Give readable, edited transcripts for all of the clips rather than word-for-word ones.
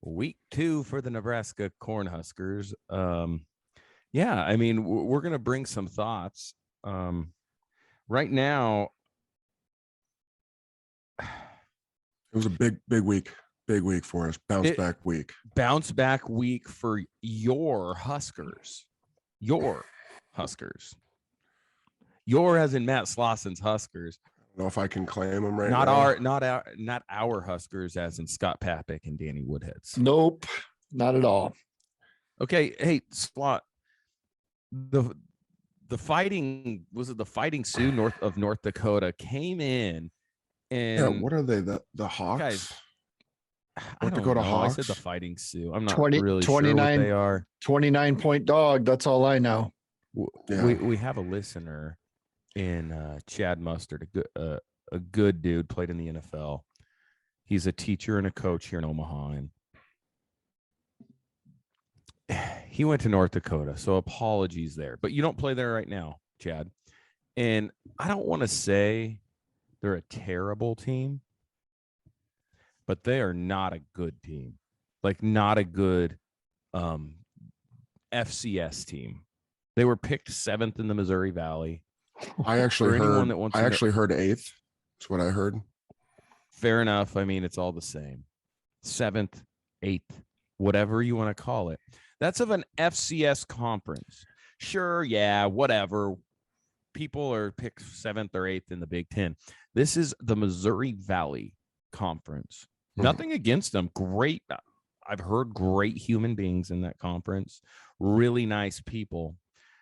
Week 2 for the Nebraska Cornhuskers. Yeah, I mean, we're going to bring some thoughts. Right now, it was a big week for us. Bounce back week for your Huskers. Your as in Matt Slosson's Huskers. I don't know if I can claim them right not now. Not our Huskers, as in Scott Papik and Danny Woodhead's. Nope, not at all. Okay, hey Slot. The fighting Sioux north of North Dakota came in, and what are they? The Hawks? Guys, North Dakota Hawks. I said the Fighting Sioux. I'm not really sure what they are. 29-point dog. That's all I know. We have a listener in Chad Mustard, a good dude, played in the NFL. He's a teacher and a coach here in Omaha, and he went to North Dakota, so apologies there. But you don't play there right now, Chad. And I don't want to say they're a terrible team, but they are not a good team. Like, not a good FCS team. They were picked 7th in the Missouri Valley. I actually heard 8th. That's what I heard. Fair enough. I mean, it's all the same. 7th, 8th, whatever you want to call it. That's of an FCS conference. Sure, yeah, whatever. People are picked 7th or 8th in the Big Ten. This is the Missouri Valley Conference. Nothing against them. Great. I've heard great human beings in that conference. Really nice people.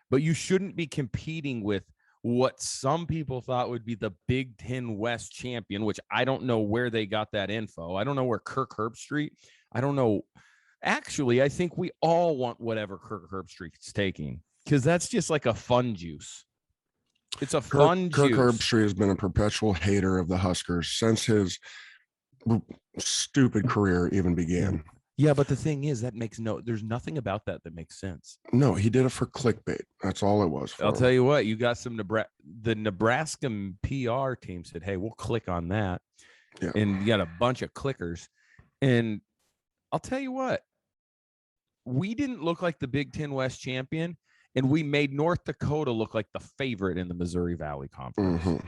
But you shouldn't be competing with what some people thought would be the Big Ten West champion, which I don't know where they got that info. I don't know where Kirk Herbstreit. I don't know. Actually, I think we all want whatever Kirk Herbstreit's taking, because that's just like a fun juice. It's a fun juice. Kirk Herbstreit has been a perpetual hater of the Huskers since his stupid career even began. Yeah, but the thing is, there's nothing about that makes sense. No, he did it for clickbait. That's all it was. I'll tell you what, you got the Nebraska PR team said, hey, we'll click on that. Yeah. And you got a bunch of clickers. And I'll tell you what, we didn't look like the Big Ten West champion, and we made North Dakota look like the favorite in the Missouri Valley Conference. Mm-hmm.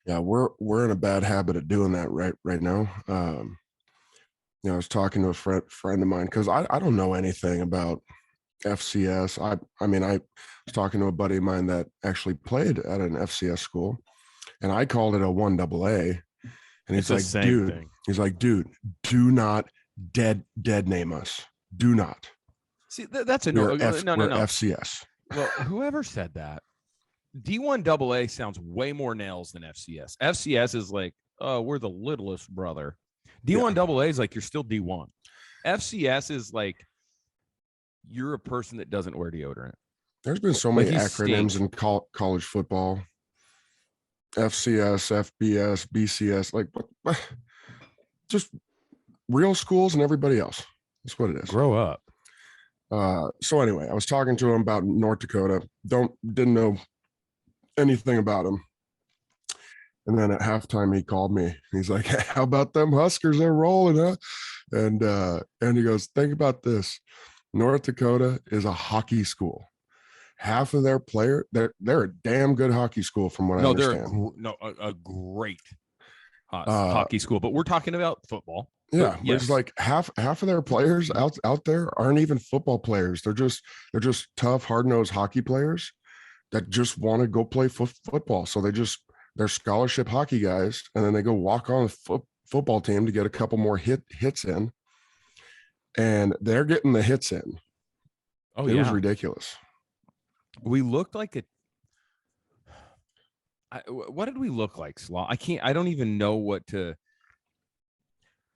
Yeah, we're in a bad habit of doing that right now. I was talking to a friend of mine, because I don't know anything about FCS. I was talking to a buddy of mine that actually played at an FCS school, and I called it a 1AA. And he's like, dude, do not dead name us. Do not. See, that's a no. No. FCS. Well, whoever said that, D1AA sounds way more nails than FCS. FCS is like, oh, we're the littlest brother. D1AA is like, you're still D1. FCS is like, you're a person that doesn't wear deodorant. There's been so many acronyms in college football. FCS, FBS, BCS, like just real schools and everybody else. That's what it is. Grow up. So anyway, I was talking to him about North Dakota. Didn't know anything about him. And then at halftime, he called me. He's like, hey, how about them Huskers? They're rolling, huh? And he goes, think about this. North Dakota is a hockey school. Half of their player, they're a damn good hockey school from what I understand. They're a great hockey school, but we're talking about football. Yeah, yes. It's like half of their players out there aren't even football players. They're just tough, hard-nosed hockey players that just want to go play football. So they're scholarship hockey guys, and then they go walk on the football team to get a couple more hits in, and they're getting the hits in. It was ridiculous. We looked like what did we look like, Slaw? I don't even know what to.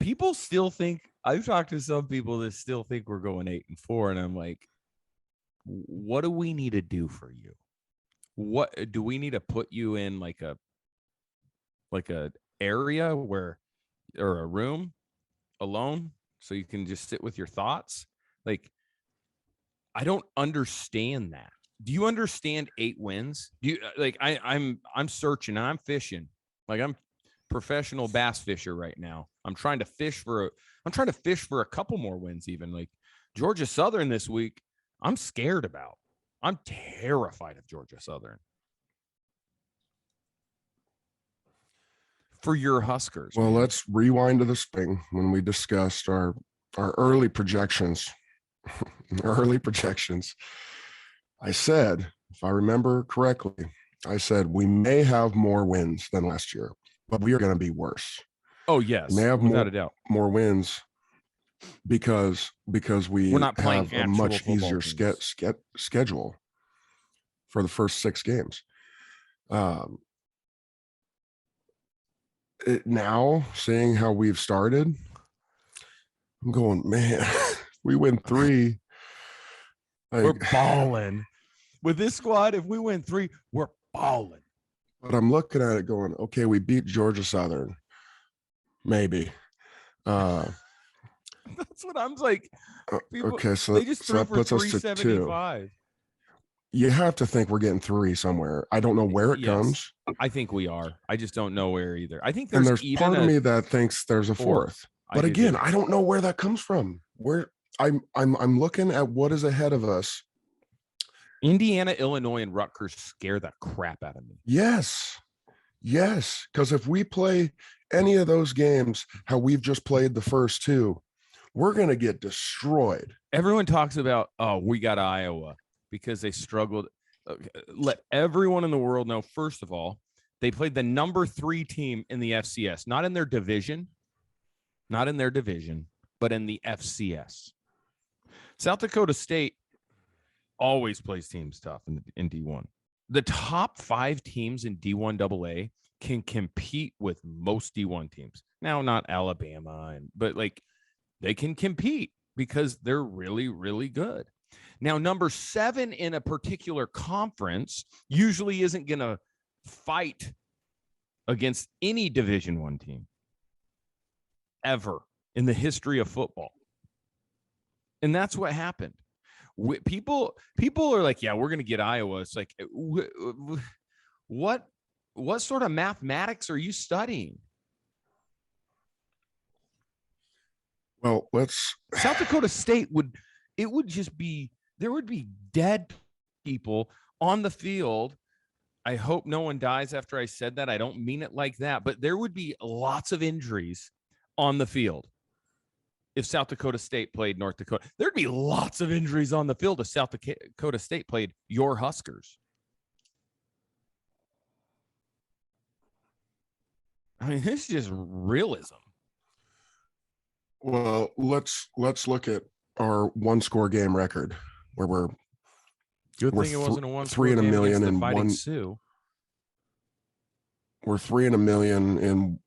People still think, I've talked to some people that still think we're going 8-4, and I'm like, what do we need to do for you? What do we need to put you in, like a area or a room alone so you can just sit with your thoughts? Like, I don't understand that. Do you understand 8 wins? Do you like? I'm searching and I'm fishing. Like, I'm professional bass fisher right now. I'm trying to fish for a couple more wins, even like Georgia Southern this week. I'm scared about. I'm terrified of Georgia Southern. For your Huskers. Well, man. let's rewind to the spring when we discussed our early projections. Early projections. I said, if I remember correctly, I said we may have more wins than last year, but we are going to be worse. Oh yes, We may have without a doubt. more wins because We're not playing have a much actual football easier teams. schedule for the first 6 games. Now, seeing how we've started, I'm going, man, we win 3. We're balling. With this squad, if we win 3, we're balling. But I'm looking at it going, okay, we beat Georgia Southern. Maybe. That's what I'm like. People, okay, so they just so threw that for puts us to 2. 375. You have to think we're getting 3 somewhere. I don't know where it Yes, comes. I think we are. I just don't know where either. I think And there's there's even part of me that thinks there's a 4th. But again, I don't know where that comes from. Where I'm looking at what is ahead of us. Indiana, Illinois, and Rutgers scare the crap out of me. Yes. Because if we play any of those games how we've just played the first 2, we're going to get destroyed. Everyone talks about, oh, we got Iowa because they struggled. Let everyone in the world know, first of all, they played the number 3 team in the FCS, not in their division, but in the FCS. South Dakota State always plays teams tough in D1. The top 5 teams in D1 AA can compete with most D1 teams. Now, not Alabama, but like they can compete because they're really, really good. Now, number 7 in a particular conference usually isn't going to fight against any Division 1 team ever in the history of football. And that's what happened. People are like, yeah, we're going to get Iowa. It's like, what sort of mathematics are you studying? Well, South Dakota State there would be dead people on the field. I hope no one dies after I said that. I don't mean it like that, but there would be lots of injuries on the field. If South Dakota State played North Dakota, there'd be lots of injuries on the field if South Dakota State played your Huskers. I mean, this is just realism. Well, let's look at our 1-score game record where we're Good thing it wasn't a 1-score 3 in a game million against the in Fighting one. Sioux. We're 3 in a million in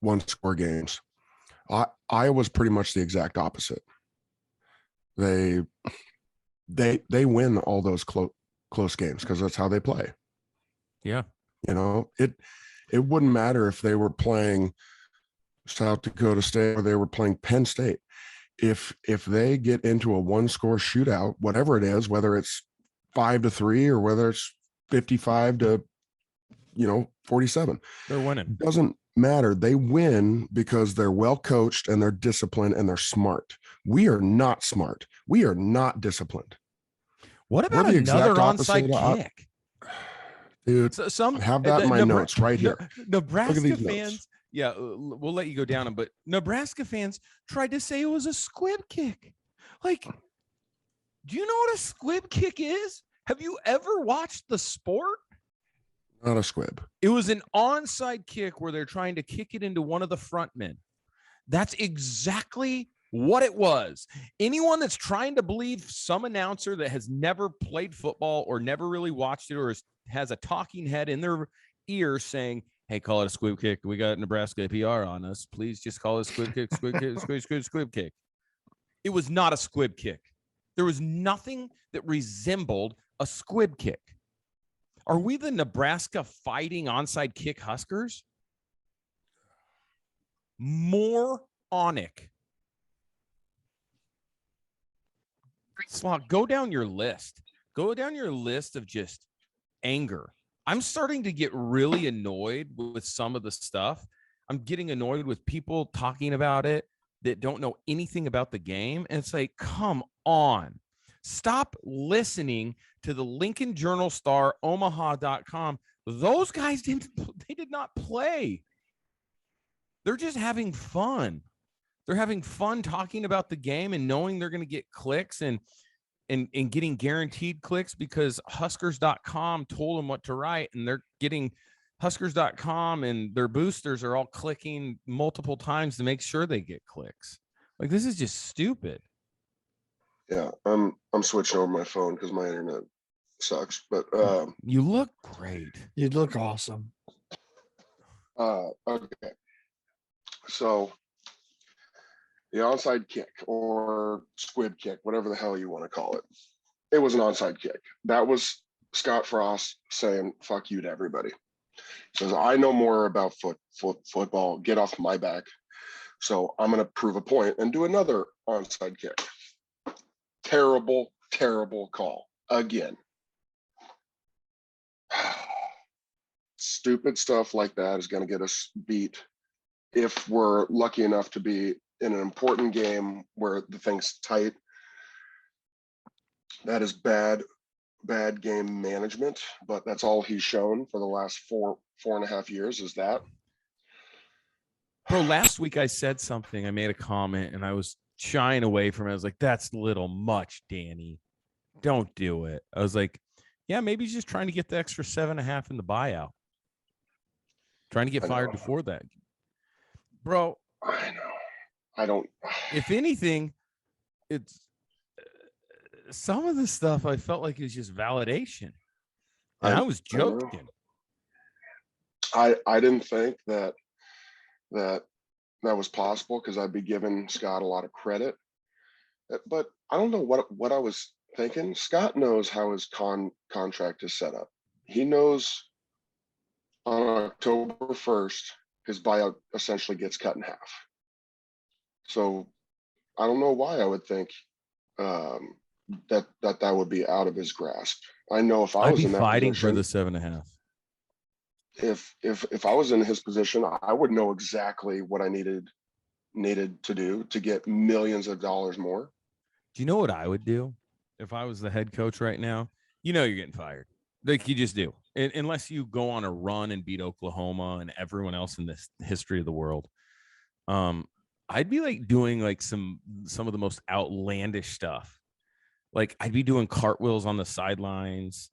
one-score games. Iowa's pretty much the exact opposite. They win all those close games because that's how they play. Yeah, it wouldn't matter if they were playing South Dakota State or they were playing Penn State. If they get into a 1-score shootout, whatever it is, whether it's 5-3 or whether it's 55 to 47, they're winning. Doesn't matter. They win because they're well coached and they're disciplined and they're smart. We are not smart. We are not disciplined. What about another onside kick? Dude, I have that in my notes right here. Nebraska fans, yeah, we'll let you go down them, but Nebraska fans tried to say it was a squib kick. Like, do you know what a squib kick is? Have you ever watched the sport? Not a squib. It was an onside kick where they're trying to kick it into one of the front men. That's exactly what it was. Anyone that's trying to believe some announcer that has never played football or never really watched it or has a talking head in their ear saying, hey, call it a squib kick. We got Nebraska PR on us. Please just call it a squib kick, squib kick, squib kick. It was not a squib kick. There was nothing that resembled a squib kick. Are we the Nebraska fighting onside kick Huskers? Moronic. Slog, go down your list. Go down your list of just anger I'm starting to get really annoyed with some of the stuff. I'm getting annoyed with people talking about it that don't know anything about the game. And it's like, come on. Stop listening to the Lincoln Journal Star, Omaha.com. Those guys did not play. They're just having fun. They're having fun talking about the game and knowing they're going to get clicks and getting guaranteed clicks because Huskers.com told them what to write, and they're getting Huskers.com and their boosters are all clicking multiple times to make sure they get clicks. Like, this is just stupid. Yeah, I'm switching over my phone because my internet sucks. But you look great. You look awesome. Okay. So the onside kick or squib kick, whatever the hell you want to call it, it was an onside kick. That was Scott Frost saying "fuck you" to everybody. He says, "I know more about football. Get off my back." So I'm going to prove a point and do another onside kick. Terrible, terrible call again. Stupid stuff like that is going to get us beat if we're lucky enough to be in an important game where the thing's tight. That is bad game management, but that's all he's shown for the last four and a half years is that. Bro, last week I said something. I made a comment and I was shying away from it. I was like, that's a little much, Danny. Don't do it. I was like, yeah, maybe he's just trying to get the extra 7.5 in the buyout. Trying to get fired before that. Bro. I know. I don't. If anything, it's some of the stuff I felt like it was just validation. And I was joking. I didn't think that was possible because I'd be giving Scott a lot of credit. But I don't know what I was thinking. Scott knows how his contract is set up. He knows on October 1st, his buyout essentially gets cut in half. So I don't know why I would think that would be out of his grasp. I know if I was in that fighting position, for the 7.5. If I was in his position, I would know exactly what I needed to do to get millions of dollars more. Do you know what I would do if I was the head coach right now? You know you're getting fired. Like, you just do. Unless you go on a run and beat Oklahoma and everyone else in this history of the world. I'd be like doing like some of the most outlandish stuff. Like, I'd be doing cartwheels on the sidelines.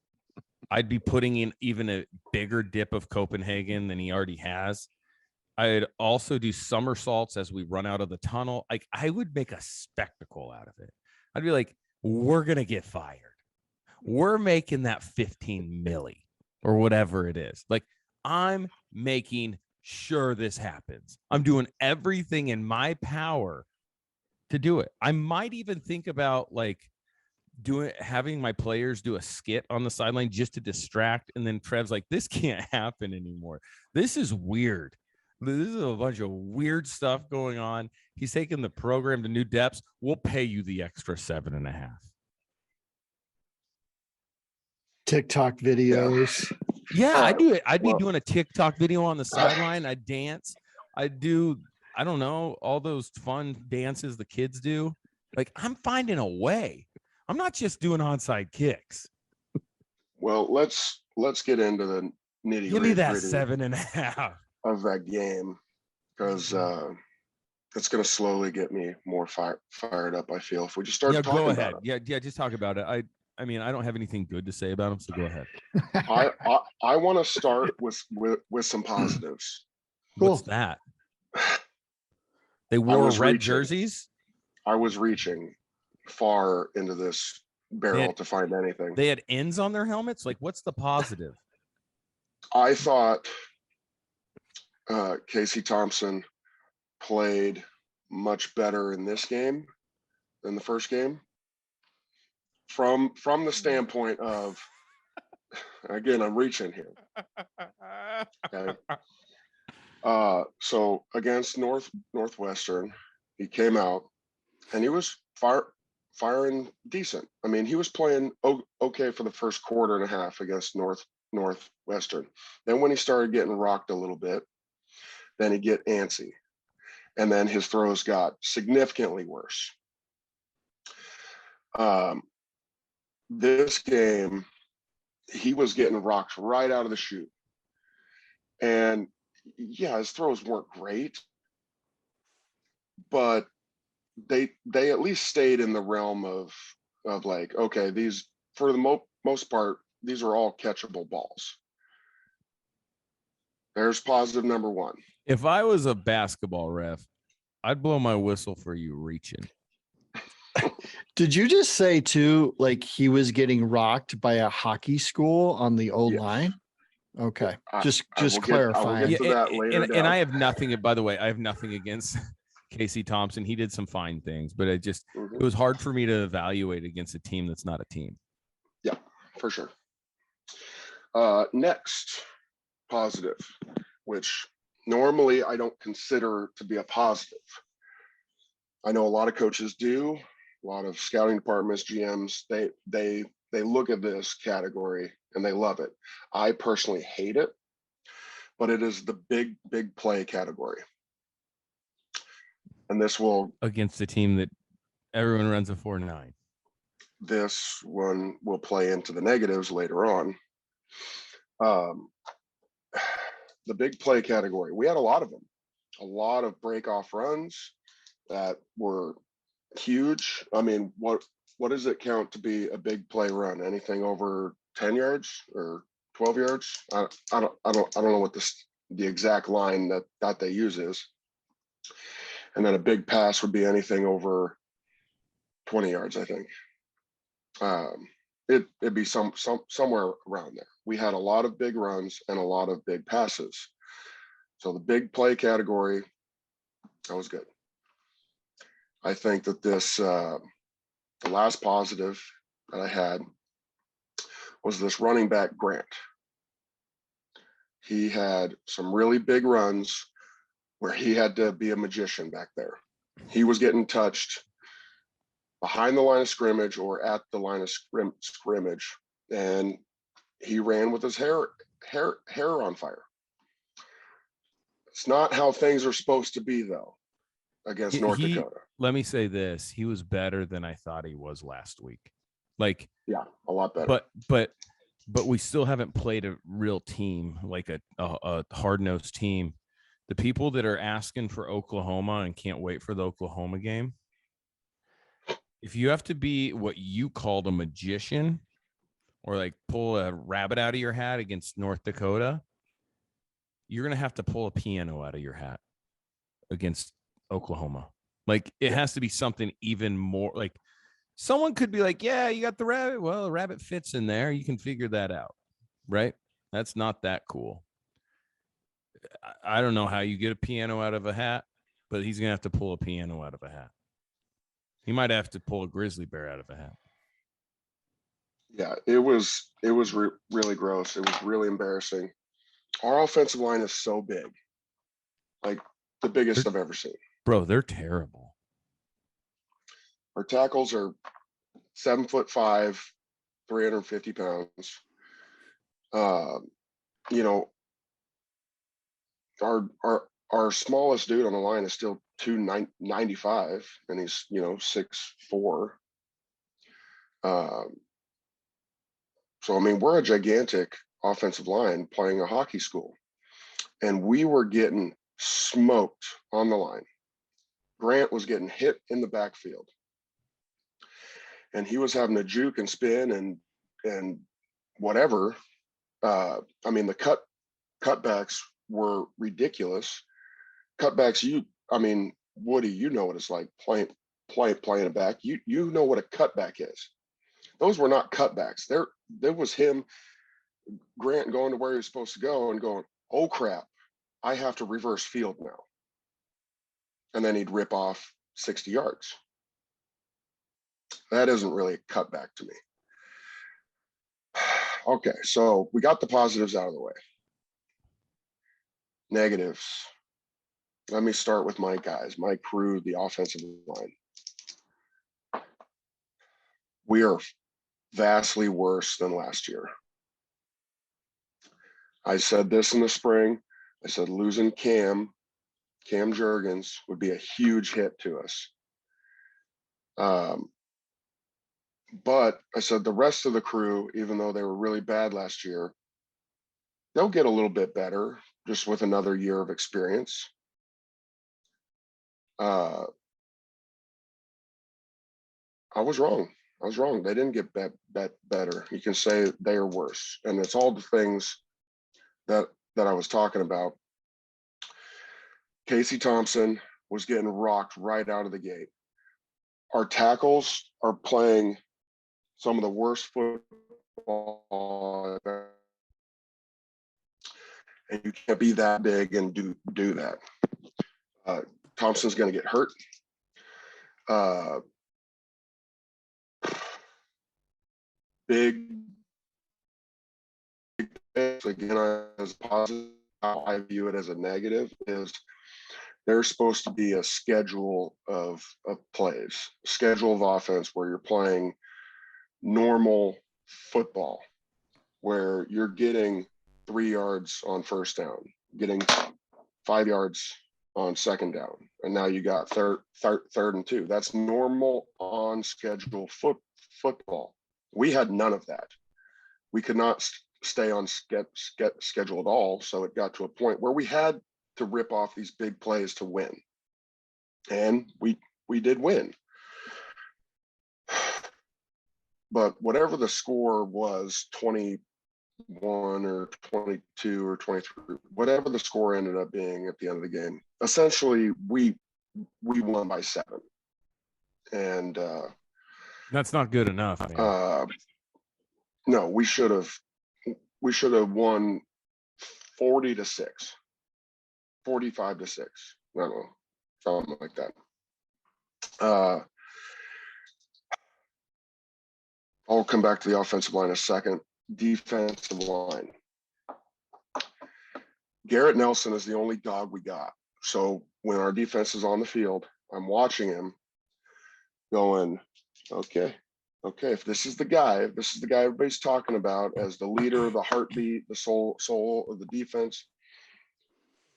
I'd be putting in even a bigger dip of Copenhagen than he already has. I'd also do somersaults as we run out of the tunnel. Like, I would make a spectacle out of it. I'd be like, we're going to get fired. We're making that 15 milli or whatever it is. Like, I'm making sure this happens. I'm doing everything in my power to do it. I might even think about like having my players do a skit on the sideline just to distract. And then Trev's like, this can't happen anymore. This is weird. This is a bunch of weird stuff going on. He's taking the program to new depths. We'll pay you the extra 7.5. TikTok videos. Yeah, I do it. I'd be doing a TikTok video on the sideline. I'd dance. I'd do, I don't know, all those fun dances the kids do. Like, I'm finding a way. I'm not just doing onside kicks. Well, let's get into the nitty-gritty. Give me that 7.5 of that game, because it's going to slowly get me more fired up. I feel if we just start talking go ahead. about it. Yeah, just talk about it. I mean, I don't have anything good to say about them, so go ahead. I want to start with some positives. What's that? They wore red jerseys. I was reaching far into this barrel to find anything. They had ends on their helmets. Like, what's the positive? I thought Casey Thompson played much better in this game than the first game. From the standpoint of, again, I'm reaching here. Okay. So against Northwestern, he came out and he was firing decent. I mean, he was playing okay for the first quarter and a half against Northwestern. Then when he started getting rocked a little bit, then he'd get antsy. And then his throws got significantly worse. This game, he was getting rocked right out of the chute. And yeah, his throws weren't great, but they at least stayed in the realm of like, okay, these, for the most part, these are all catchable balls. There's positive number one. If I was a basketball ref, I'd blow my whistle for you reaching. Did you just say too, like he was getting rocked by a hockey school on the old Yes. line? Okay. I Just will get clarifying. to that later and down. I have nothing. By the way, I have nothing against Casey Thompson. He did some fine things, but it was hard for me to evaluate against a team that's not a team. Yeah, for sure. Next positive, which normally I don't consider to be a positive. I know a lot of coaches do, a lot of scouting departments, GMs, they look at this category and they love it. I personally hate it, but it is the big play category. And this will, against a team that everyone runs a 4.9. This one will play into the negatives later on. The big play category, we had a lot of them, a lot of break off runs that were huge. I mean, what does it count to be a big play run? Anything over 10 yards or 12 yards? I don't know what the exact line that they use is. And then a big pass would be anything over 20 yards, I think. It'd be somewhere around there. We had a lot of big runs and a lot of big passes. So the big play category, that was good. I think that this, the last positive that I had was this running back Grant. He had some really big runs where he had to be a magician back there. He was getting touched behind the line of scrimmage or at the line of scrimmage, and he ran with his hair on fire. It's not how things are supposed to be, though, against North Dakota. Let me say this: he was better than I thought he was last week. Like, yeah, a lot better. But we still haven't played a real team, like a hard-nosed team. The people that are asking for Oklahoma and can't wait for the Oklahoma game, if you have to be what you called a magician or like pull a rabbit out of your hat against North Dakota, you're going to have to pull a piano out of your hat against Oklahoma. Like, it has to be something even more. Like, someone could be like, yeah, you got the rabbit. Well, the rabbit fits in there. You can figure that out, right? That's not that cool. I don't know how you get a piano out of a hat, but he's going to have to pull a piano out of a hat. He might have to pull a grizzly bear out of a hat. Yeah, it was really gross. It was really embarrassing. Our offensive line is so big, like the biggest I've ever seen. Bro, they're terrible. Our tackles are 7'5", 350 pounds. You know, our smallest dude on the line is still 295, and he's 6'4". So I mean, we're a gigantic offensive line playing a hockey school, and we were getting smoked on the line. Grant was getting hit in the backfield, and he was having to juke and spin and whatever. I mean, the cutbacks were ridiculous. Cutbacks, Woody, you know what it's like playing a back. You know what a cutback is. Those were not cutbacks. There was him, Grant, going to where he was supposed to go and going, oh crap, I have to reverse field now. And then he'd rip off 60 yards. That isn't really a cutback to me. Okay, so we got the positives out of the way. Negatives. Let me start with my guys, my crew, the offensive line. We are vastly worse than last year. I said this in the spring. I said losing Cam Jurgens would be a huge hit to us. But I said the rest of the crew, even though they were really bad last year, they'll get a little bit better just with another year of experience. I was wrong. They didn't get better. You can say they are worse. And it's all the things that I was talking about. Casey Thompson was getting rocked right out of the gate. Our tackles are playing some of the worst football, and you can't be that big and do that. Thompson's going to get hurt. Big again, as positive, how I view it as a negative is there's supposed to be a schedule of plays, schedule of offense where you're playing normal football, where you're getting 3 yards on first down, getting 5 yards on second down, and now you got third and 2. That's normal on schedule football. We had none of that. We could not stay on schedule at all, so it got to a point where we had to rip off these big plays to win, and we did win. But whatever the score was, 21 or 22 or 23, whatever the score ended up being at the end of the game, essentially we won by 7. And that's not good enough, man. No, we should have won 40-6, 45-6. I don't know, something like that. I'll come back to the offensive line in a second. Defensive line. Garrett Nelson is the only dog we got. So when our defense is on the field, I'm watching him going, okay, if this is the guy everybody's talking about as the leader, the heartbeat, the soul of the defense,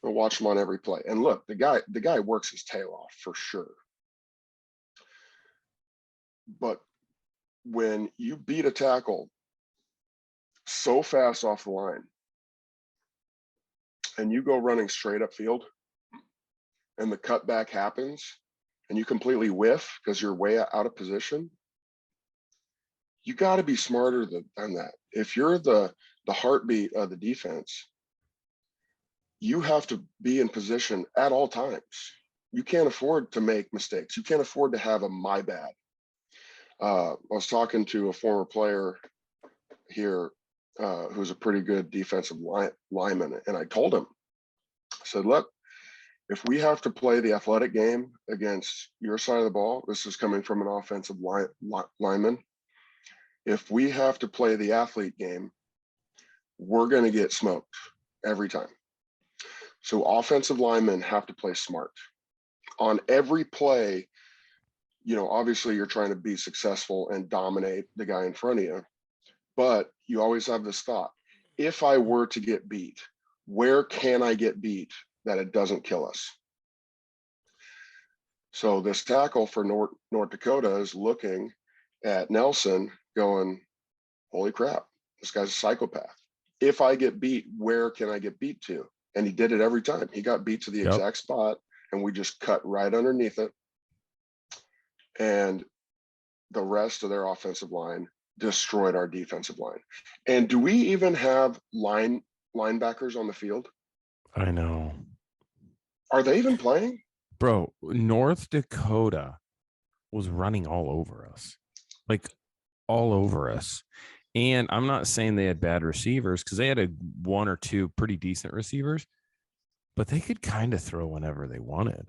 I'll watch him on every play. And look, the guy works his tail off for sure. But when you beat a tackle so fast off the line and you go running straight up field and the cutback happens and you completely whiff because you're way out of position, you got to be smarter than that. If you're the heartbeat of the defense, you have to be in position at all times. You can't afford to make mistakes. You can't afford to have a my bad. I was talking to a former player here who's a pretty good defensive lineman, and I told him, I said, look, if we have to play the athletic game against your side of the ball, this is coming from an offensive lineman, if we have to play the athlete game, we're going to get smoked every time. So offensive linemen have to play smart. On every play, you know, obviously you're trying to be successful and dominate the guy in front of you, but you always have this thought, if I were to get beat, where can I get beat that it doesn't kill us? So this tackle for North Dakota is looking at Nelson going, holy crap, this guy's a psychopath. If I get beat, where can I get beat to? And he did it every time. He got beat to the exact spot, and we just cut right underneath it. And the rest of their offensive line destroyed our defensive line. And do we even have linebackers on the field? I know. Are they even playing? Bro, North Dakota was running all over us. Like all over us. And I'm not saying they had bad receivers because they had one or two pretty decent receivers, but they could kind of throw whenever they wanted.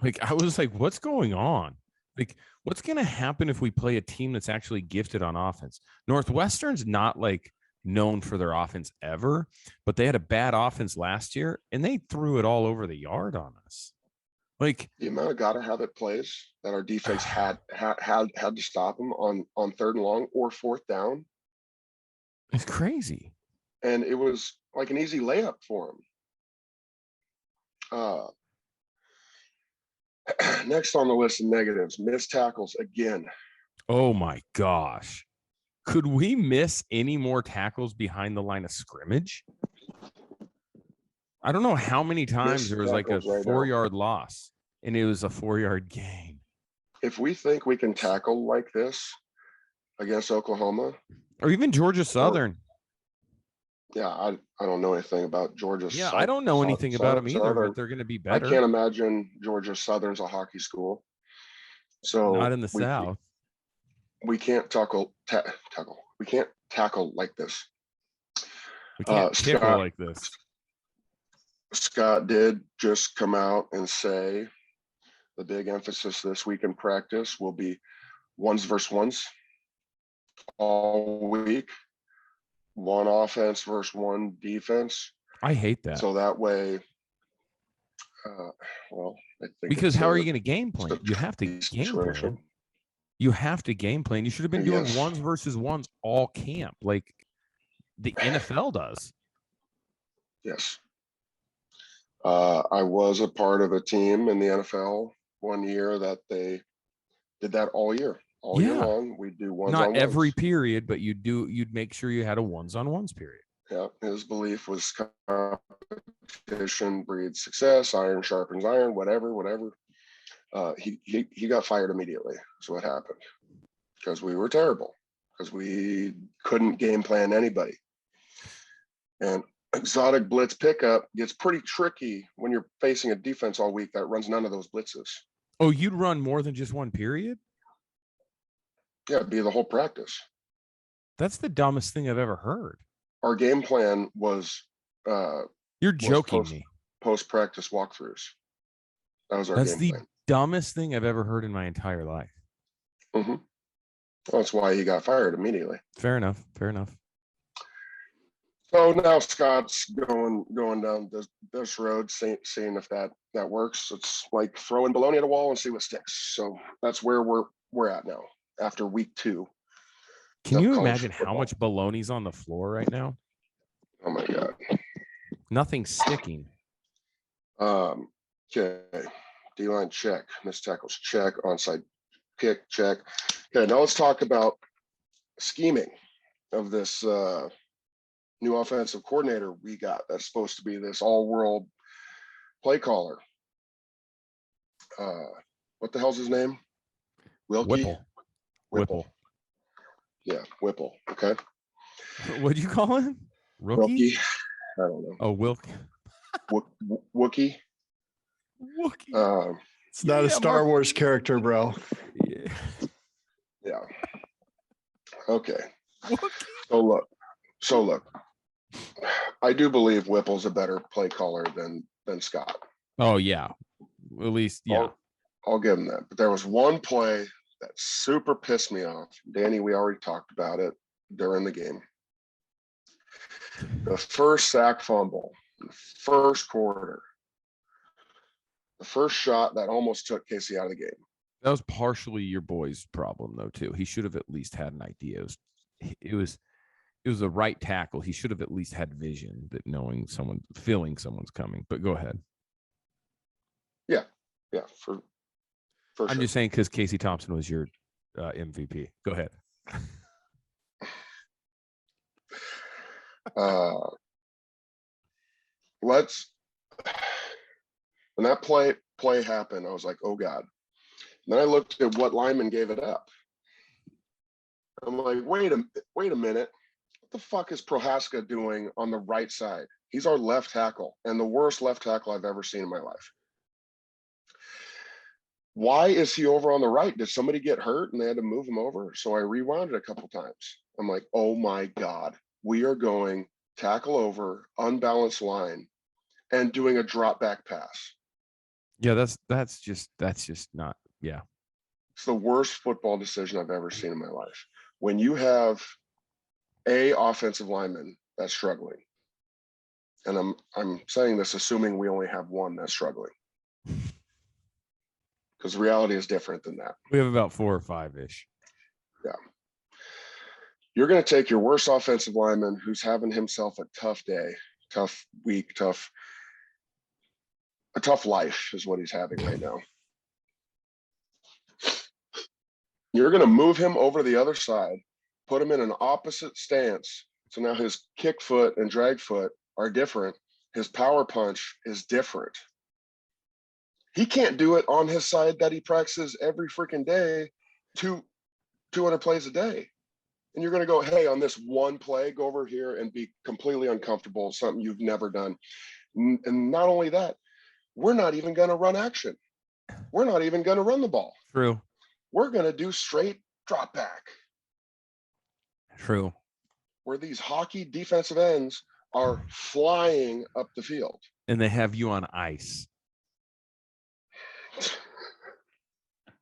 Like, I was like, what's going on? Like, what's going to happen if we play a team that's actually gifted on offense? Northwestern's not like known for their offense ever, but they had a bad offense last year and they threw it all over the yard on us. Like the amount of gotta have it plays that our defense had to stop them on 3rd and long or 4th down. It's crazy. and it was like an easy layup for him. Next on the list of negatives, missed tackles again. Oh my gosh. Could we miss any more tackles behind the line of scrimmage? I don't know how many times Missed there was like a tackles right 4-yard loss and it was a 4-yard gain. If we think we can tackle like this against Oklahoma, Or even Georgia Southern. yeah, I don't know anything about Georgia. Yeah, I don't know anything about them either, Southern. but they're going to be I better. can't imagine Georgia Southern's a hockey school. So not in the South. We can't tackle. We can't tackle like this. We can't tickle like this. Scott did just come out and say the big emphasis this week in practice will be ones versus ones all week. One offense versus one defense. I hate that. So that way, I think because how are you going to game plan? You have to game plan. You have to game plan. You should have been doing ones versus ones all camp, like the NFL does. Yes. I was a part of a team in the NFL one year that they did that all year. All year long, we do ones on ones. Not every period, but you'd make sure you had a ones on ones period. Yeah, his belief was competition breeds success, iron sharpens iron, whatever. He got fired immediately. That's what happened. Because we were terrible. Because we couldn't game plan anybody. And exotic blitz pickup gets pretty tricky when you're facing a defense all week that runs none of those blitzes. Oh, you'd run more than just one period? Yeah, it'd be the whole practice. That's the dumbest thing I've ever heard. Our game plan was you're joking me. Post-practice walkthroughs. That was our That's game the plan. Dumbest thing I've ever heard in my entire life. Mm-hmm. Well, that's why he got fired immediately. Fair enough. So now Scott's going down this road, seeing if that works. It's like throwing bologna at a wall and see what sticks. So that's where we're at now after week 2. Can you imagine how much bologna's on the floor right now? Oh my God. Nothing's sticking. Okay. D-line check. Missed tackles check. Onside kick check. Okay, now let's talk about scheming of this new offensive coordinator we got. That's supposed to be this all-world play caller. What the hell's his name? Whipple. Yeah, Whipple. Okay. What'd you call him? Rookie? I don't know. Oh, Wookie. It's not a Star Wars character, bro. Yeah. Okay. So look. I do believe Whipple's a better play caller than Scott. Oh yeah. At least yeah. I'll give him that. But there was one play that super pissed me off. Danny, we already talked about it during the game. The first sack fumble, the first quarter. The first shot that almost took Casey out of the game. That was partially your boy's problem, though, too. He should have at least had an idea. It was a right tackle. He should have at least had vision, that feeling someone's coming. But go ahead. Yeah, for I'm sure. just saying because Casey Thompson was your MVP. Go ahead. When that play happened, I was like, oh God. And then I looked at what lineman gave it up. I'm like, wait a minute. What the fuck is Prohaska doing on the right side? He's our left tackle and the worst left tackle I've ever seen in my life. Why is he over on the right? Did somebody get hurt and they had to move him over? So I rewound it a couple times. I'm like, oh my God, we are going tackle over, unbalanced line, and doing a drop back pass. Yeah, that's just not. Yeah, it's the worst football decision I've ever seen in my life. When you have a offensive lineman that's struggling, and I'm saying this assuming we only have one that's struggling, because reality is different than that. We have about 4 or 5-ish. Yeah. You're going to take your worst offensive lineman who's having himself a tough day, tough week, a tough life is what he's having right now. You're going to move him over to the other side, put him in an opposite stance. So now his kick foot and drag foot are different. His power punch is different. He can't do it on his side that he practices every freaking day, 200 plays a day. And you're going to go, hey, on this one play, go over here and be completely uncomfortable, something you've never done. And not only that, we're not even going to run action. We're not even going to run the ball. True. We're going to do straight drop back. True. Where these hockey defensive ends are flying up the field. And they have you on ice.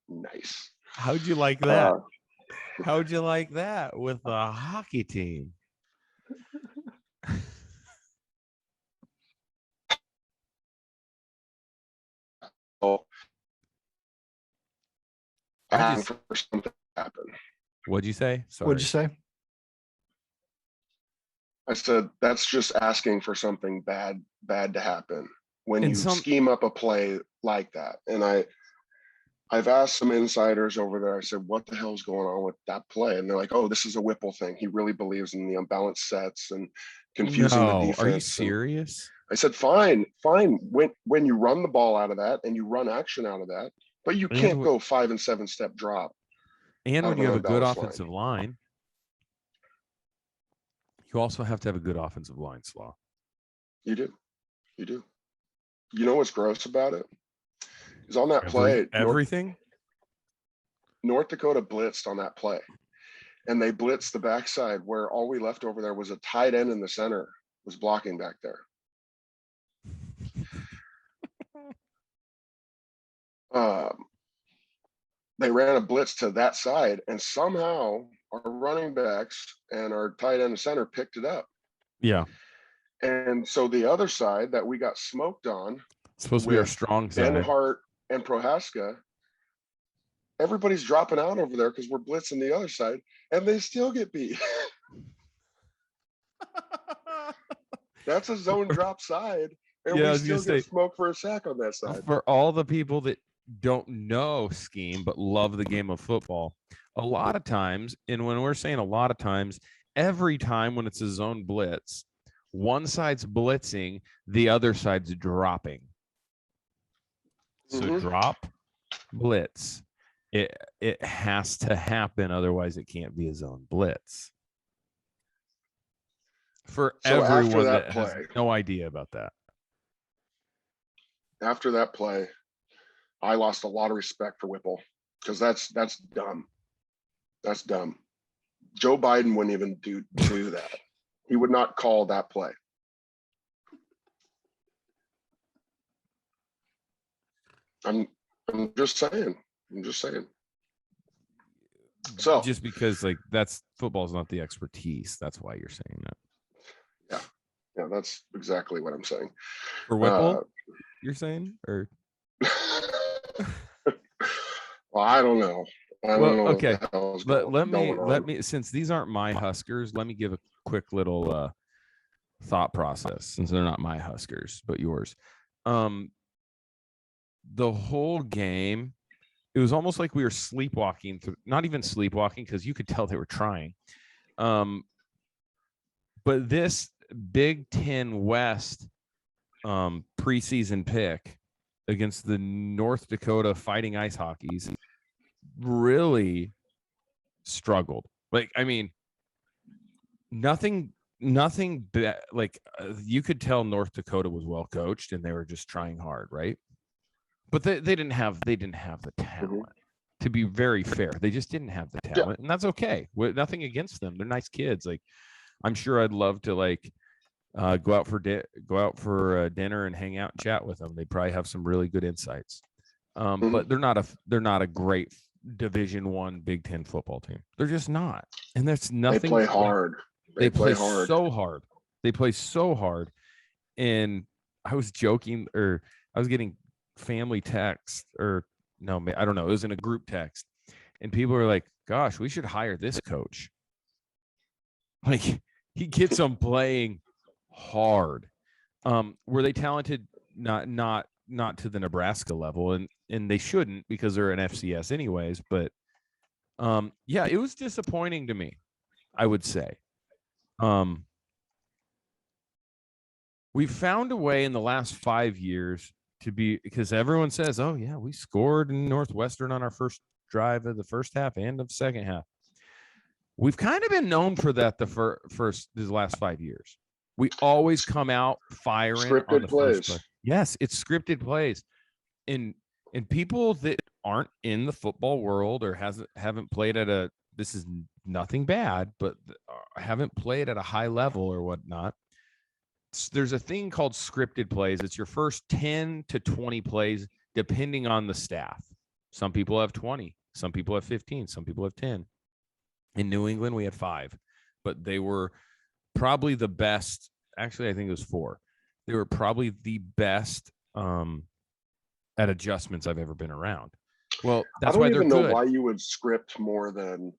Nice. How'd you like that? How'd you like that with a hockey team? For something to happen. What'd you say? Sorry. What'd you say? I said that's just asking for something bad to happen when you scheme up a play like that. And I've asked some insiders over there. I said, what the hell's going on with that play? And they're like, oh, this is a Whipple thing. He really believes in the unbalanced sets and confusing the defense. Are you serious? And I said, fine. When you run the ball out of that and you run action out of that, but you can't go 5 and 7 step drop. And when you have a good offensive line, you also have to have a good offensive line, Slaw. You do. You know what's gross about it? Is on that play. Everything? North Dakota blitzed on that play. And they blitzed the backside where all we left over there was a tight end in the center was blocking back there. They ran a blitz to that side, and somehow our running backs and our tight end center picked it up. Yeah. And so the other side that we got smoked on, it's supposed to be our strong side, Denhart and Prohaska, everybody's dropping out over there because we're blitzing the other side, and they still get beat. That's a zone drop side, and we still get smoked for a sack on that side. For all the people that don't know scheme but love the game of football, a lot of times, and when we're saying a lot of times, every time when it's a zone blitz, one side's blitzing, the other side's dropping. So drop, blitz. It has to happen, otherwise it can't be a zone blitz. For everyone that has no idea about that. After that play, I lost a lot of respect for Whipple because that's dumb. That's dumb. Joe Biden wouldn't even do that. He would not call that play. I'm just saying. So just because that's football is not the expertise, that's why you're saying that. Yeah, that's exactly what I'm saying. For Whipple, you're saying, or well, I don't know. Okay. Let me, since these aren't my Huskers, let me give a quick little thought process, since they're not my Huskers but yours. The whole game, it was almost like we were sleepwalking through, not even sleepwalking because you could tell they were trying. But this Big Ten West preseason pick against the North Dakota Fighting Ice Hockeys really struggled. Nothing you could tell North Dakota was well coached and they were just trying hard, right? But they didn't have the talent. To be very fair, they just didn't have the talent, and that's okay. Nothing against them; they're nice kids. I'm sure I'd love to go out for dinner and hang out and chat with them. They probably have some really good insights. But they're not a great Division I Big Ten football team. They're just not, and there's nothing. They play hard. They play so hard. They play so hard, and I was joking, or I was getting family text, or no, I don't know. It was in a group text, and people were like, "Gosh, we should hire this coach." Like he gets them playing hard. Were they talented? Not to the Nebraska level, and they shouldn't because they're an FCS anyways. But yeah, it was disappointing to me, I would say. We've found a way in the last 5 years to be, because everyone says, oh yeah, we scored in Northwestern on our first drive of the first half and of second half. We've kind of been known for that the last 5 years. We always come out firing Scripted on the plays. first play. Yes, it's scripted plays. And people that aren't in the football world or haven't played at a, this is nothing bad, but haven't played at a high level or whatnot. There's a thing called scripted plays. It's your first 10 to 20 plays, depending on the staff. Some people have 20, some people have 15, some people have 10. In New England, we had 5, but they were probably the best. Actually, I think it was 4. They were probably the best at adjustments I've ever been around. Well, that's why they're good. I don't even know why you would script more than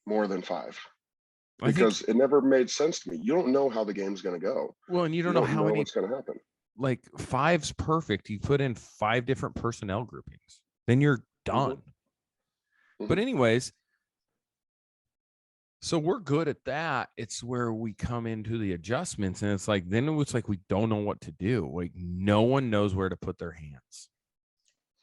5. Because it never made sense to me. You don't know how the game's going to go. Well, and you don't know how many, what's going to happen. Like 5's perfect. You put in 5 different personnel groupings, then you're done. Mm-hmm. But anyways, so we're good at that. It's where we come into the adjustments, and it's like, then it's like we don't know what to do. Like no one knows where to put their hands.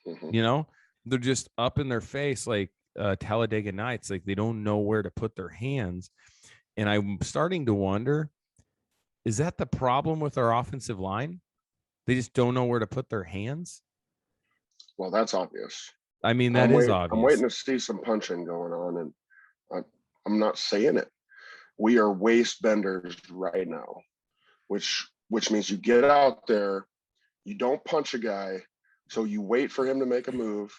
Mm-hmm. You know, they're just up in their face like Talladega Nights. Like they don't know where to put their hands. And I'm starting to wonder, is that the problem with our offensive line? They just don't know where to put their hands? Well, that's obvious. I mean, that is obvious. I'm waiting to see some punching going on, and I'm not saying it. We are waist benders right now, which means you get out there, you don't punch a guy, so you wait for him to make a move,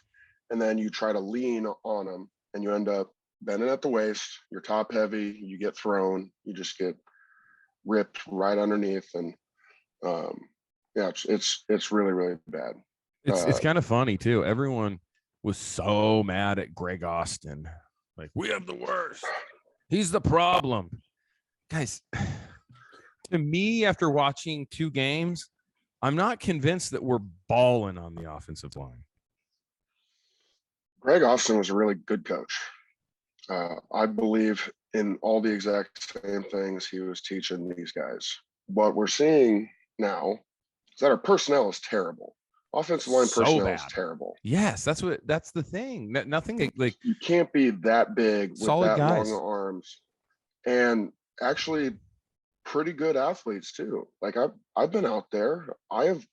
and then you try to lean on him, and you end up bending at the waist. You're top heavy. You get thrown. You just get ripped right underneath, and yeah, it's really, really bad. It's kind of funny too. Everyone was so mad at Greg Austin. Like, we have the worst. He's the problem. Guys, to me, after watching 2 games, I'm not convinced that we're balling on the offensive line. Greg Austin was a really good coach. I believe in all the exact same things he was teaching these guys. What we're seeing now is that our personnel is terrible. Offensive line personnel is terrible. Yes, that's the thing. Nothing like you can't be that big with that guys. long arms, and actually pretty good athletes too. Like I've been out there. I've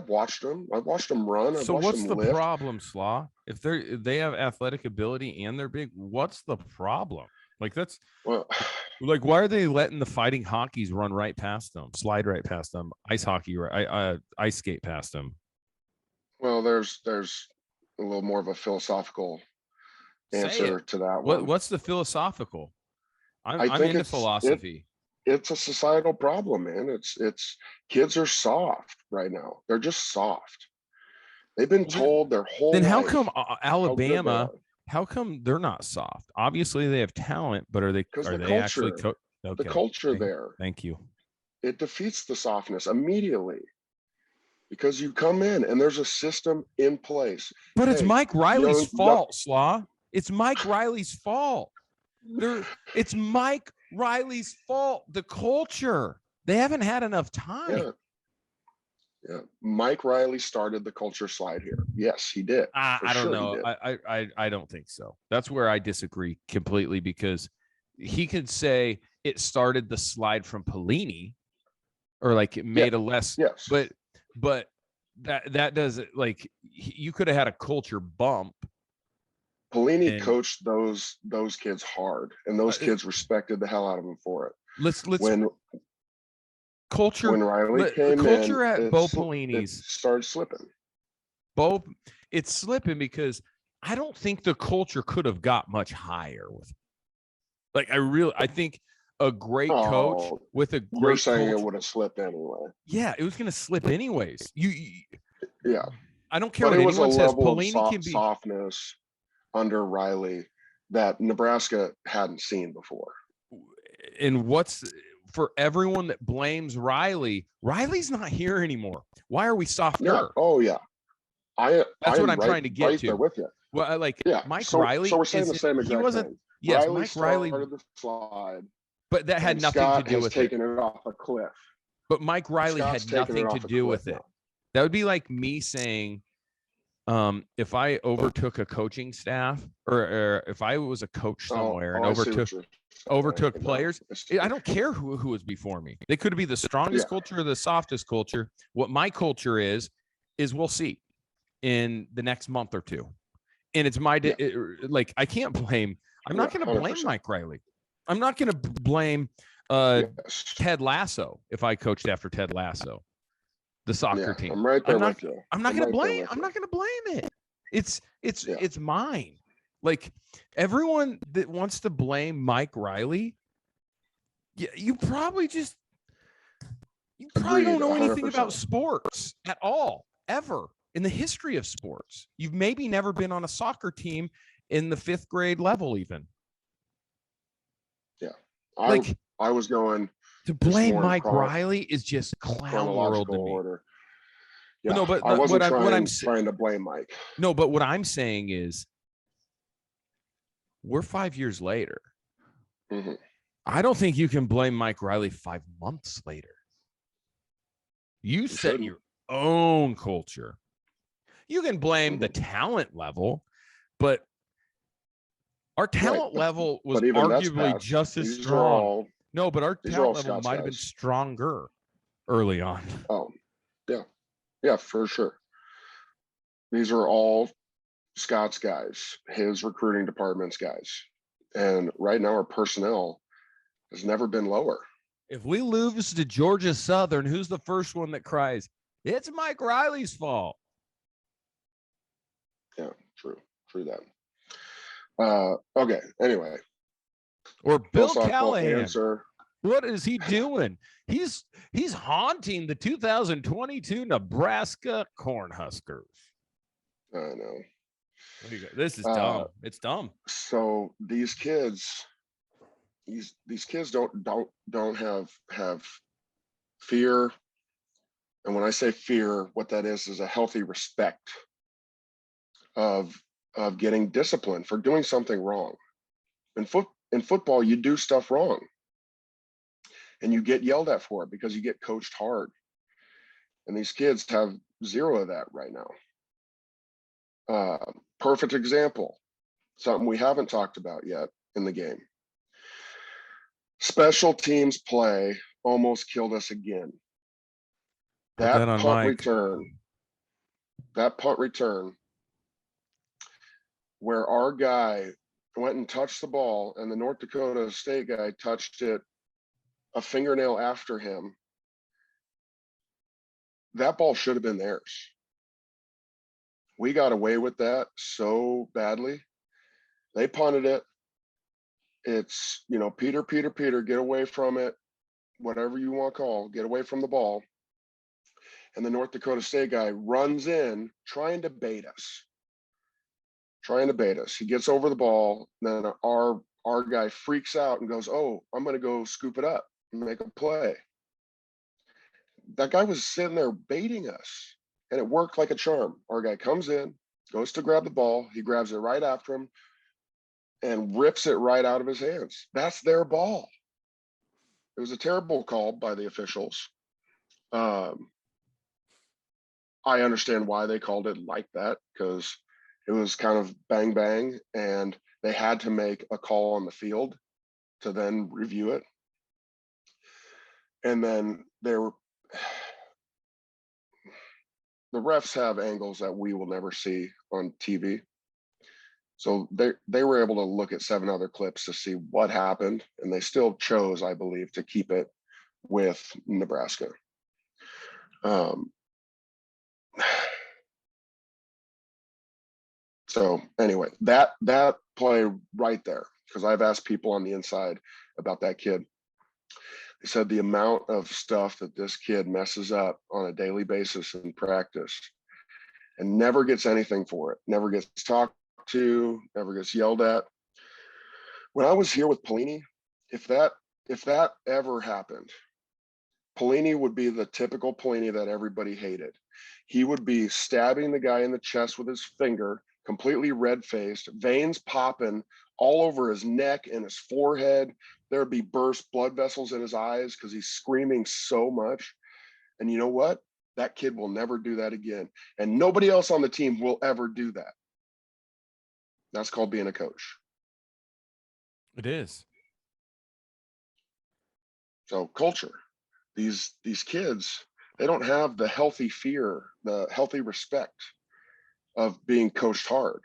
watched them. I've watched them run. So what's the problem, Slaw? If they have athletic ability and they're big, what's the problem? Like that's like, why are they letting the fighting hockeys run right past them, slide right past them, ice skate past them? Well, there's a little more of a philosophical answer to that one. What's the philosophical? I'm into philosophy. It's a societal problem, man. It's kids are soft right now. They're just soft. They've been told their whole life. Then how come Alabama? How come they're not soft? Obviously, they have talent, but are they actually the culture there? Thank you. It defeats the softness immediately because you come in and there's a system in place. But it's Mike Riley's fault, Slaw. It's Mike Riley's fault. It's Mike Riley's fault. The culture. They haven't had enough time. Yeah. Mike Riley started the culture slide here. Yes, he did. I don't know. I don't think so. That's where I disagree completely, because he could say it started the slide from Pelini, or like it made a less. Yes. But that doesn't, like, you could have had a culture bump. Pelini coached those kids hard, and those kids respected the hell out of him for it. When Riley came culture in, at Bo Pelini's started slipping. It's slipping because I don't think the culture could have got much higher with him. Like I think a great coach with a great You're saying culture, it would have slipped anyway. Yeah, it was going to slip anyways. Yeah. I don't care what anyone says. Pelini can be softness under Riley that Nebraska hadn't seen before. And what's for everyone that blames Riley? Riley's not here anymore. Why are we softer? Yeah. Oh yeah. That's what I'm trying to get to. There with you. Well, like Mike so, Riley. So we're saying the same exact thing. Yes, Riley Mike Riley started the slide, but that had nothing Scott to do has with taken it. it off a cliff. But Mike Riley Scott's had nothing to do with it. That would be like me saying, if I overtook a coaching staff, or if I was a coach somewhere and overtook players, I don't care who was before me. They could be the strongest culture or the softest culture. What my culture is we'll see in the next month or two. And it's my like I can't blame. I'm not going to blame 100%. Mike Riley. I'm not going to blame Ted Lasso if I coached after Ted Lasso, the soccer team. I'm right there with you. I'm not going to blame. I'm not going to blame it. It's mine. Like everyone that wants to blame Mike Riley, you probably don't know anything 100%. About sports at all, ever in the history of sports. You've maybe never been on a soccer team in the 5th grade level, even. Yeah, I was going to blame Mike Riley is just clown world to me. Order. Yeah, no, but I wasn't trying to blame Mike. No, but what I'm saying is, we're 5 years later. Mm-hmm. I don't think you can blame Mike Riley 5 months later. You set your own culture. You can blame the talent level, but our talent level was arguably just as strong. No, but our talent level might have been stronger early on. Oh, yeah. Yeah, for sure. These are all Scott's guys, his recruiting department's guys. And right now our personnel has never been lower. If we lose to Georgia Southern, who's the first one that cries? It's Mike Riley's fault. Yeah, true that. Okay, anyway. Or Bill Callahan. What is he doing? He's haunting the 2022 Nebraska Cornhuskers. I know. This is dumb. It's dumb. So these kids don't have fear. And when I say fear, what that is a healthy respect of getting disciplined for doing something wrong. In football, you do stuff wrong and you get yelled at for it because you get coached hard. And these kids have zero of that right now. Perfect example, something we haven't talked about yet in the game. Special teams play almost killed us again. That punt return where our guy went and touched the ball and the North Dakota State guy touched it a fingernail after him. That ball should have been theirs. We got away with that so badly. They punted it. It's, Peter, get away from it. Whatever you want to call, get away from the ball. And the North Dakota State guy runs in trying to bait us. He gets over the ball. Then our guy freaks out and goes, "Oh, I'm going to go scoop it up and make a play." That guy was sitting there baiting us, and it worked like a charm. Our guy comes in, goes to grab the ball. He grabs it right after him and rips it right out of his hands. That's their ball. It was a terrible call by the officials. I understand why they called it like that, because it was kind of bang, bang, and they had to make a call on the field to then review it. And then the refs have angles that we will never see on TV. So they were able to look at 7 other clips to see what happened, and they still chose, I believe, to keep it with Nebraska. So anyway, that play right there, because I've asked people on the inside about that kid. They said the amount of stuff that this kid messes up on a daily basis in practice and never gets anything for it, never gets talked to, never gets yelled at. When I was here with Pelini, if that if that ever happened, Pelini would be the typical Pelini that everybody hated. He would be stabbing the guy in the chest with his finger, completely red-faced, veins popping all over his neck and his forehead. There'd be burst blood vessels in his eyes because he's screaming so much. And you know what? That kid will never do that again. And nobody else on the team will ever do that. That's called being a coach. It is. So culture. These kids, they don't have the healthy fear, the healthy respect of being coached hard.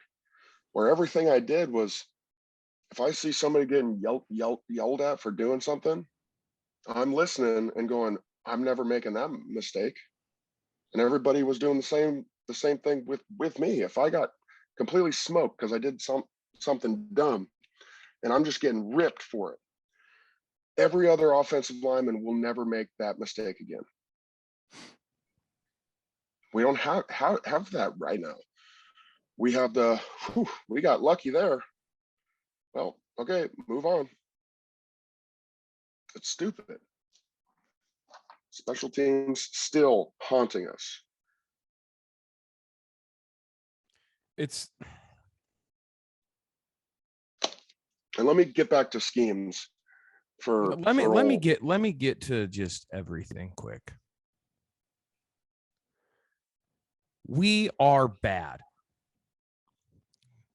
Where everything I did was, if I see somebody getting yelled at for doing something, I'm listening and going, I'm never making that mistake. And everybody was doing the same thing with me. If I got completely smoked because I did something dumb and I'm just getting ripped for it, every other offensive lineman will never make that mistake again. We don't have that right now. We have we got lucky there. Well, okay, move on. It's stupid. Special teams still haunting us. It's And let me get back to schemes for let me get to just everything quick. We are bad.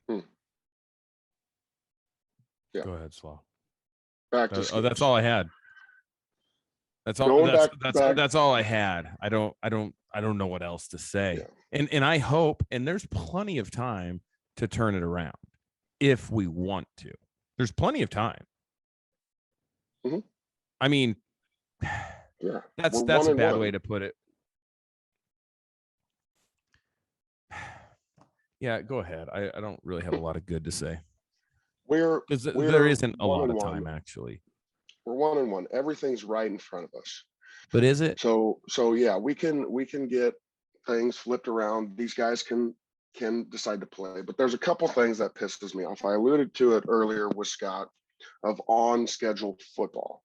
Yeah. Go ahead, Slaw. Back to schemes. That's all I had. That's all. Going That's all I had. I don't know what else to say. Yeah. And I hope, and there's plenty of time to turn it around if we want to. There's plenty of time. Mm-hmm. I mean, yeah, that's a bad way to put it. Yeah, go ahead. I don't really have a lot of good to say. Because there isn't a lot of time, actually. We're 1-1. Everything's right in front of us. But is it? So yeah, we can get things flipped around. These guys can decide to play. But there's a couple things that pisses me off. I alluded to it earlier with Scott of on-schedule football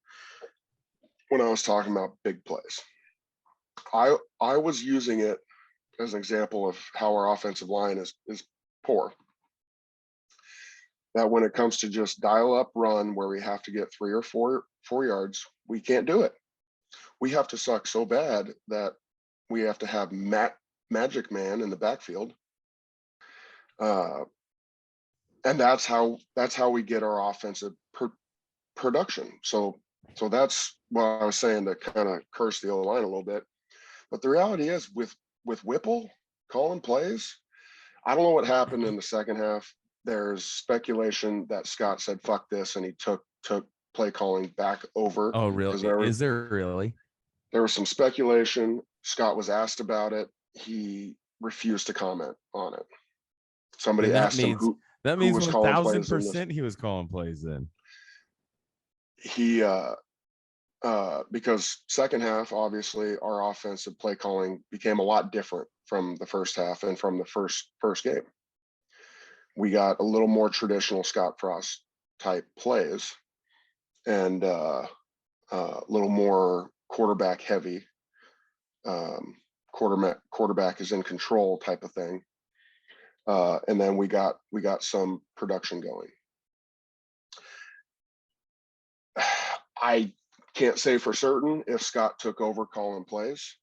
when I was talking about big plays. I was using it as an example of how our offensive line is poor. That when it comes to just dial up run where we have to get 3 or 4 yards, we can't do it. We have to suck so bad that we have to have Magic Man in the backfield. And that's how we get our offensive production. So that's what I was saying to kind of curse the O-line a little bit. But the reality is with Whipple calling plays, I don't know what happened in the second half. There's speculation that Scott said, fuck this, and he took play calling back over. Oh, really? Is there really? There was some speculation. Scott was asked about it. He refused to comment on it. Somebody asked him who was calling plays. 1,000% he was calling plays then. He because second half, obviously, our offensive play calling became a lot different from the first half and from the first game. We got a little more traditional Scott Frost type plays and a little more quarterback heavy. Quarterback is in control type of thing. And then we got some production going. I can't say for certain if Scott took over calling plays,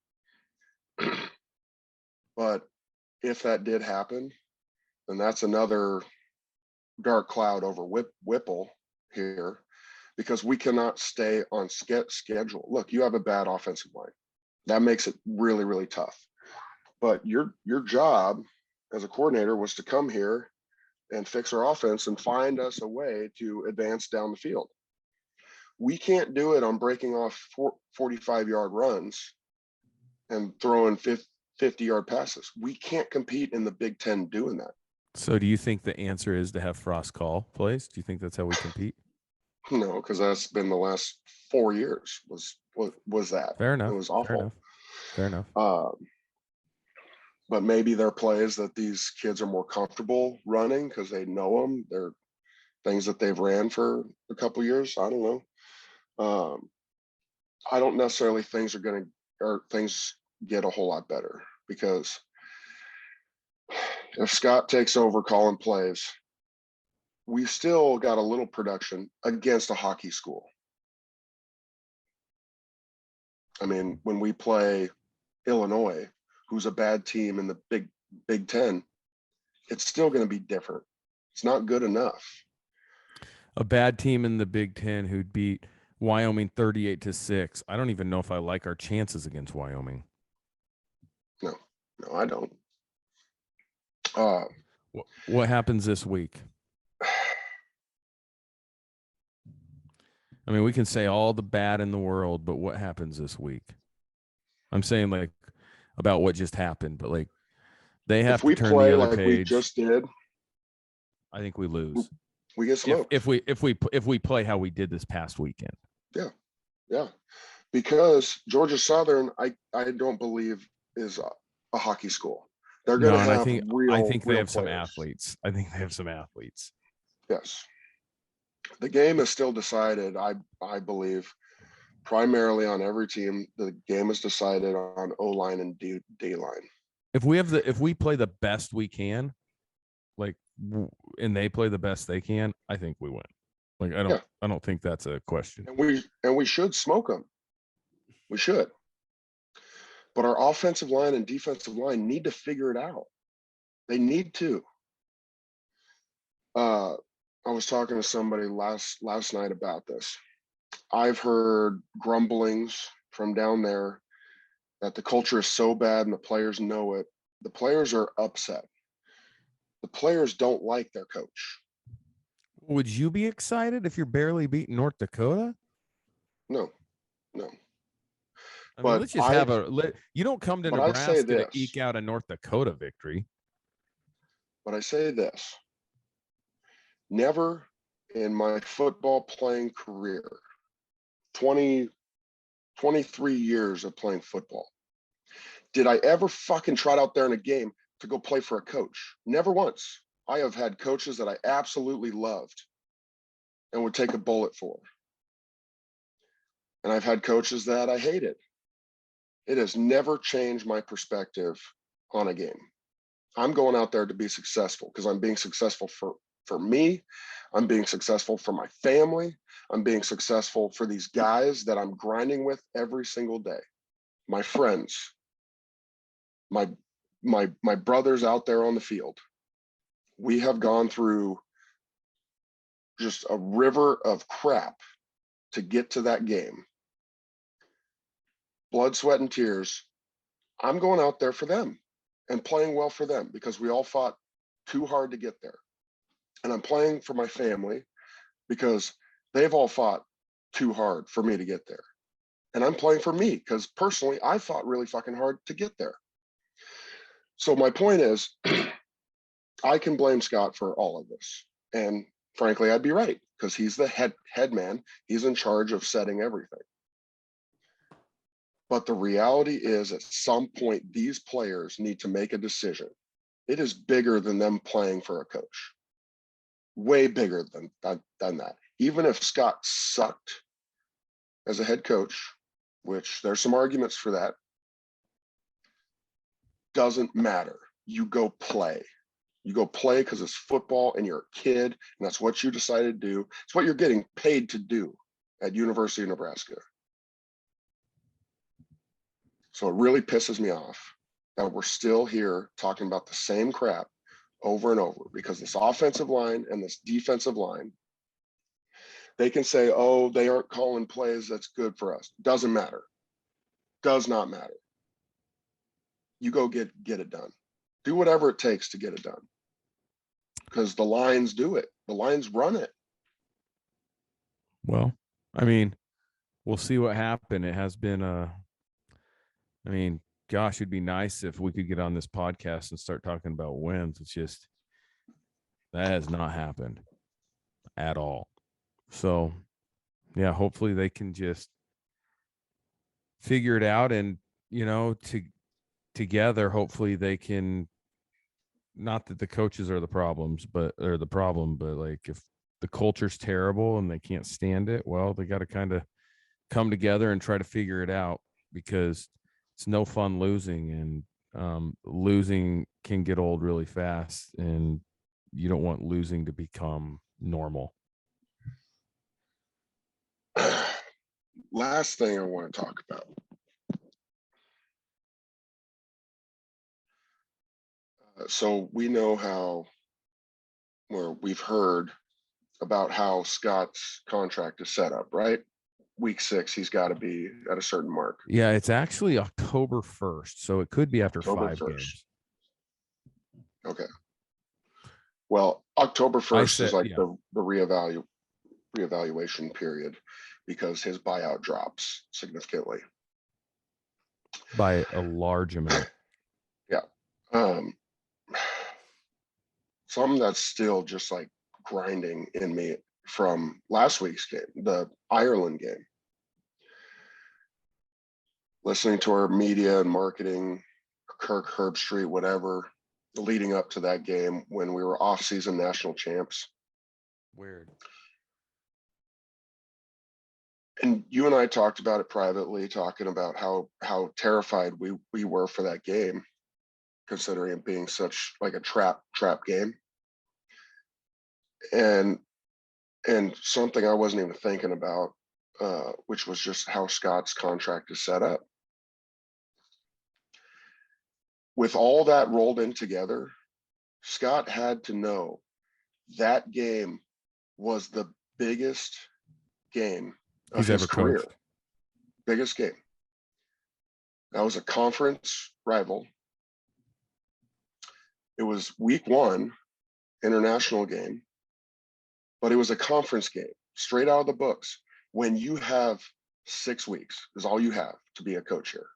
but if that did happen, then that's another dark cloud over Whipple here, because we cannot stay on schedule. Look, you have a bad offensive line. That makes it really, really tough. But your job as a coordinator was to come here and fix our offense and find us a way to advance down the field. We can't do it on breaking off 45-yard runs and throwing 50-yard passes. We can't compete in the Big Ten doing that. So do you think the answer is to have Frost call plays? Do you think that's how we compete? No, because that's been the last 4 years was that. Fair enough. It was awful. Fair enough. But maybe they're plays that these kids are more comfortable running because they know them. They're things that they've ran for a couple of years. I don't know. I don't necessarily things get a whole lot better, because if Scott takes over calling plays, we still got a little production against a hockey school. I mean, when we play Illinois, who's a bad team in the Big Ten, it's still going to be different. It's not good enough. A bad team in the Big Ten who'd beat Wyoming 38-6. I don't even know if I like our chances against Wyoming. No, I don't. What happens this week? I mean, we can say all the bad in the world, but what happens this week? I'm saying like about what just happened, but like they have to turn the other page. We just did, I think we lose. We get smoked. If we play how we did this past weekend. Yeah. Because Georgia Southern, I don't believe is a hockey school. They're going to have I think they have players. some athletes. I think they have some athletes. Yes. The game is still decided, I believe, primarily on every team. The game is decided on O-line and D-line. If we play the best we can, like, and they play the best they can, I think we win. Like, I don't think that's a question. And we should smoke them. We should. But our offensive line and defensive line need to figure it out. They need to. I was talking to somebody last night about this. I've heard grumblings from down there that the culture is so bad and the players know it. The players are upset. The players don't like their coach. Would you be excited if you're barely beating North Dakota? No. I mean, let's just you don't come to Nebraska to eke out a North Dakota victory. But I say this. Never in my football playing career, 23 years of playing football, did I ever fucking trot out there in a game to go play for a coach? Never once. I have had coaches that I absolutely loved and would take a bullet for. And I've had coaches that I hated. It has never changed my perspective on a game. I'm going out there to be successful because I'm being successful for me. I'm being successful for my family. I'm being successful for these guys that I'm grinding with every single day. My friends, my brothers out there on the field. We have gone through just a river of crap to get to that game. Blood, sweat, and tears. I'm going out there for them and playing well for them because we all fought too hard to get there. And I'm playing for my family because they've all fought too hard for me to get there. And I'm playing for me because personally, I fought really fucking hard to get there. So my point is, I can blame Scott for all of this. And frankly, I'd be right because he's the head man. He's in charge of setting everything. But the reality is at some point, these players need to make a decision. It is bigger than them playing for a coach. Way bigger than that. Even if Scott sucked as a head coach, which there's some arguments for that, doesn't matter. You go play. You go play because it's football and you're a kid and that's what you decided to do. It's what you're getting paid to do at University of Nebraska. So it really pisses me off that we're still here talking about the same crap over and over because this offensive line and this defensive line, they can say, oh, they aren't calling plays that's good for us. Doesn't matter. Does not matter. You go get it done. Do whatever it takes to get it done. Because the lines do it. The lines run it. Well, I mean, we'll see what happened. It has been I mean, gosh, it'd be nice if we could get on this podcast and start talking about wins. It's just that has not happened at all. So, yeah, hopefully they can just figure it out and, together, hopefully they can, not that the coaches are the problem, but like if the culture's terrible and they can't stand it, well, they got to kind of come together and try to figure it out, because it's no fun losing, and losing can get old really fast, and you don't want losing to become normal. Last thing I want to talk about. So we know how, or we've heard about how Scott's contract is set up, right? Week 6, he's got to be at a certain mark. Yeah, it's actually October 1st, so it could be after October 5 1st. games. Okay. Well, October 1st is like yeah. the reevaluation period, because his buyout drops significantly By a large amount. Yeah. Something that's still just like grinding in me from last week's game, the Ireland game. Listening to our media and marketing, Kirk Herbstreit, whatever, leading up to that game when we were off-season national champs. Weird. And you and I talked about it privately, talking about how terrified we were for that game, considering it being such like a trap game. And something I wasn't even thinking about, which was just how Scott's contract is set up. With all that rolled in together, Scott had to know that game was the biggest game of He's his ever career. coached. Biggest game. That was a conference rival. It was week 1, international game, but it was a conference game, straight out of the books. When you have 6 weeks is all you have to be a coach here.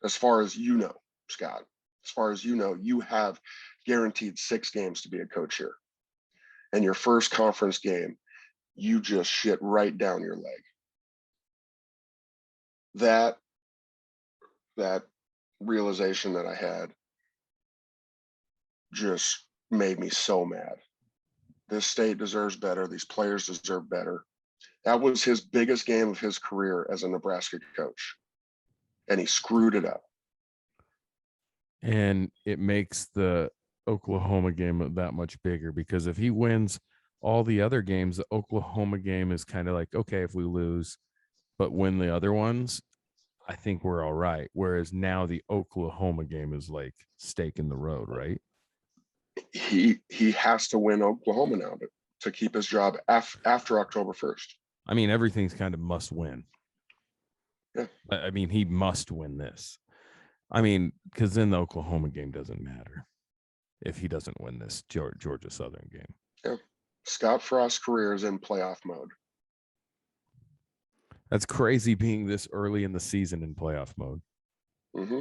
As far as you know, Scott, as far as you know, you have guaranteed 6 games to be a coach here. And your first conference game, you just shit right down your leg. That realization that I had just made me so mad. This state deserves better. These players deserve better. That was his biggest game of his career as a Nebraska coach, and he screwed it up. And it makes the Oklahoma game that much bigger, because if he wins all the other games, the Oklahoma game is kind of like, okay, if we lose but win the other ones, I think we're all right. Whereas now the Oklahoma game is like stake in the road, right? He has to win Oklahoma now to keep his job after October 1st. I mean, everything's kind of must win. Yeah. I mean, he must win this. I mean, because then the Oklahoma game doesn't matter if he doesn't win this Georgia Southern game. Yeah. Scott Frost's career is in playoff mode. That's crazy, being this early in the season in playoff mode. Mm-hmm.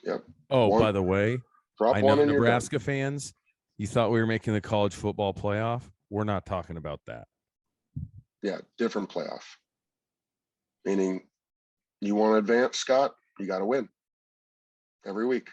Yep. Oh, by the way, drop I one know and Nebraska fans, you thought we were making the college football playoff. We're not talking about that. Yeah, different playoff. Meaning, you want to advance, Scott, you got to win every week.